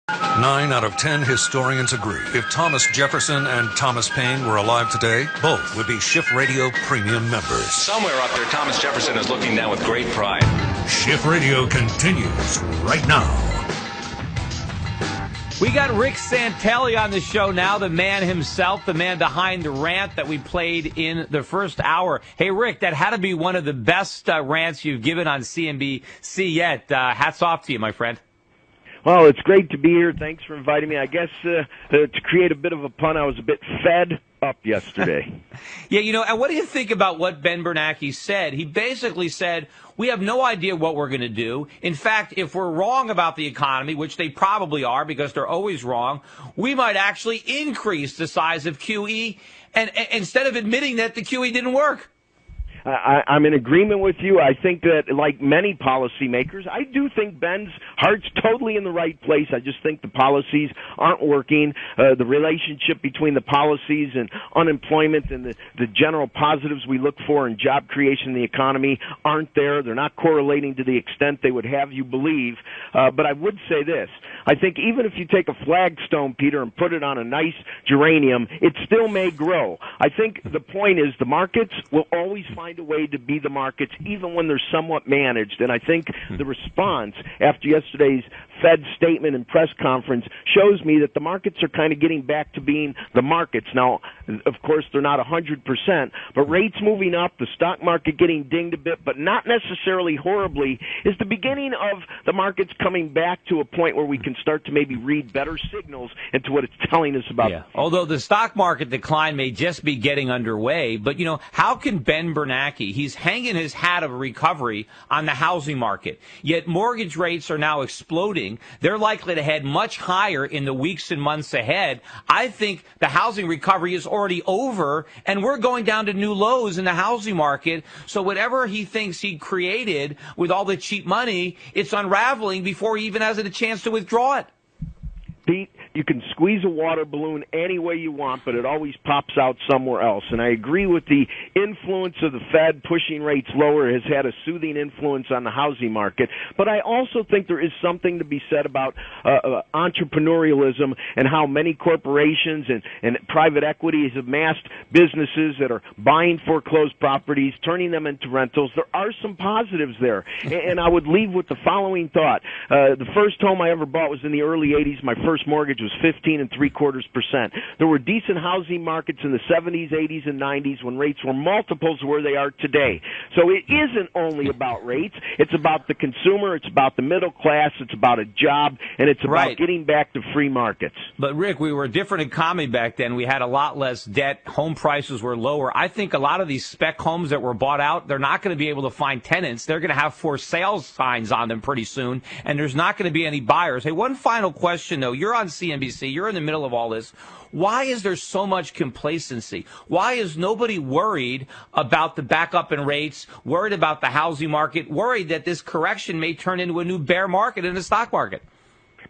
9 out of 10 historians agree. If Thomas Jefferson and Thomas Paine were alive today, both would be Schiff Radio Premium members. Somewhere up there, Thomas Jefferson is looking down with great pride. Schiff Radio continues right now. We got Rick Santelli on the show now, the man himself, the man behind the rant that we played in the first hour. Hey, Rick, that had to be one of the best rants you've given on CNBC yet. Hats off to you, my friend. Well, it's great to be here. Thanks for inviting me. I guess to create a bit of a pun, I was a bit fed up yesterday. Yeah, and what do you think about what Ben Bernanke said? He basically said, we have no idea what we're going to do. In fact, if we're wrong about the economy, which they probably are because they're always wrong, we might actually increase the size of QE and instead of admitting that the QE didn't work. I'm in agreement with you. I think that, like many policymakers, I do think Ben's heart's totally in the right place. I just think the policies aren't working. The relationship between the policies and unemployment and the general positives we look for in job creation in the economy aren't there. They're not correlating to the extent they would have you believe. But I would say this. I think even if you take a flagstone, Peter, and put it on a nice geranium, it still may grow. I think the point is the markets will always find a way to be the markets, even when they're somewhat managed. And I think the response after yesterday's Fed statement and press conference shows me that the markets are kind of getting back to being the markets. Now, of course, they're not 100%, but rates moving up, the stock market getting dinged a bit, but not necessarily horribly, is the beginning of the markets coming back to a point where we can start to maybe read better signals into what it's telling us about. Yeah. Although the stock market decline may just be getting underway, but, how can Ben Bernanke, he's hanging his hat of recovery on the housing market, yet mortgage rates are now exploding. They're likely to head much higher in the weeks and months ahead. I think the housing recovery is already over, and we're going down to new lows in the housing market. So whatever he thinks he created with all the cheap money, it's unraveling before he even has a chance to withdraw it. Pete, you can squeeze a water balloon any way you want, but it always pops out somewhere else. And I agree with the influence of the Fed pushing rates lower has had a soothing influence on the housing market. But I also think there is something to be said about entrepreneurialism and how many corporations and private equity have amassed businesses that are buying foreclosed properties, turning them into rentals. There are some positives there. And I would leave with the following thought. The first home I ever bought was in the early 80s. My first mortgage was 15.75%. There were decent housing markets in the 70s, 80s, and 90s when rates were multiples of where they are today. So it isn't only about rates. It's about the consumer. It's about the middle class. It's about a job. And it's about getting back to free markets. But, Rick, we were a different economy back then. We had a lot less debt. Home prices were lower. I think a lot of these spec homes that were bought out, they're not going to be able to find tenants. They're going to have for sale signs on them pretty soon, and there's not going to be any buyers. Hey, one final question, though. You're on CNBC. You're in the middle of all this. Why is there so much complacency? Why is nobody worried about the backup in rates, worried about the housing market, worried that this correction may turn into a new bear market in the stock market?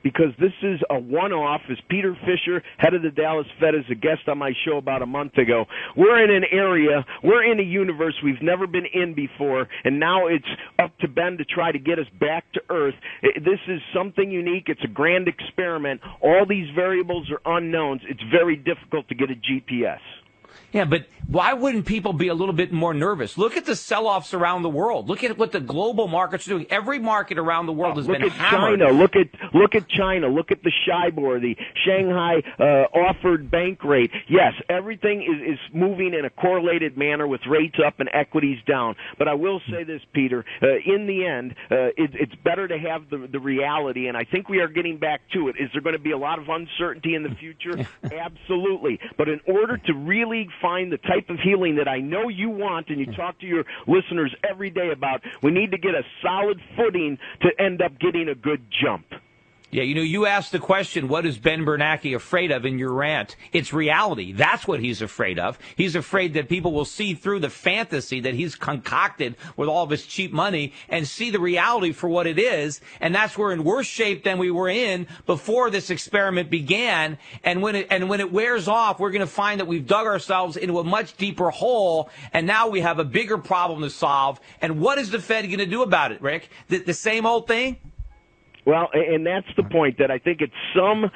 Because this is a one-off. As Peter Fisher, head of the Dallas Fed, is a guest on my show about a month ago. We're in an area, we're in a universe we've never been in before, and now it's up to Ben to try to get us back to earth. This is something unique. It's a grand experiment. All these variables are unknowns. It's very difficult to get a GPS. Yeah, but why wouldn't people be a little bit more nervous? Look at the sell-offs around the world. Look at what the global markets are doing. Every market around the world has been hammered. Look at China. Look at the Shibor, the Shanghai offered bank rate. Yes, everything is moving in a correlated manner with rates up and equities down. But I will say this, Peter. In the end, it's better to have the reality, and I think we are getting back to it. Is there going to be a lot of uncertainty in the future? Absolutely. But in order to really find the type of healing that I know you want and you talk to your listeners every day about, we need to get a solid footing to end up getting a good jump. Yeah, you asked the question, what is Ben Bernanke afraid of in your rant? It's reality. That's what he's afraid of. He's afraid that people will see through the fantasy that he's concocted with all of his cheap money and see the reality for what it is. And that's we're in worse shape than we were in before this experiment began. And when it wears off, we're going to find that we've dug ourselves into a much deeper hole. And now we have a bigger problem to solve. And what is the Fed going to do about it, Rick? The same old thing? Well, and that's the point, that I think at some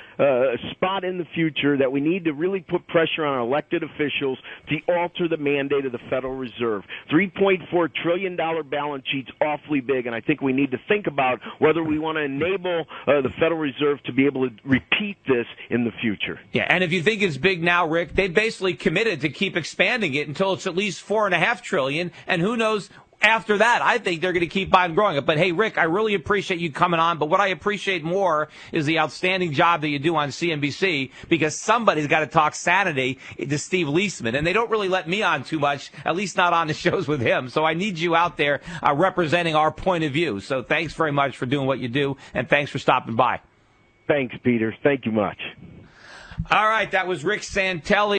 spot in the future that we need to really put pressure on our elected officials to alter the mandate of the Federal Reserve. $3.4 trillion balance sheet's awfully big, and I think we need to think about whether we want to enable the Federal Reserve to be able to repeat this in the future. Yeah, and if you think it's big now, Rick, they basically committed to keep expanding it until it's at least $4.5 trillion, and who knows. After that, I think they're going to keep on growing it. But, hey, Rick, I really appreciate you coming on. But what I appreciate more is the outstanding job that you do on CNBC, because somebody's got to talk sanity to Steve Leisman. And they don't really let me on too much, at least not on the shows with him. So I need you out there representing our point of view. So thanks very much for doing what you do, and thanks for stopping by. Thanks, Peter. Thank you much. All right, that was Rick Santelli.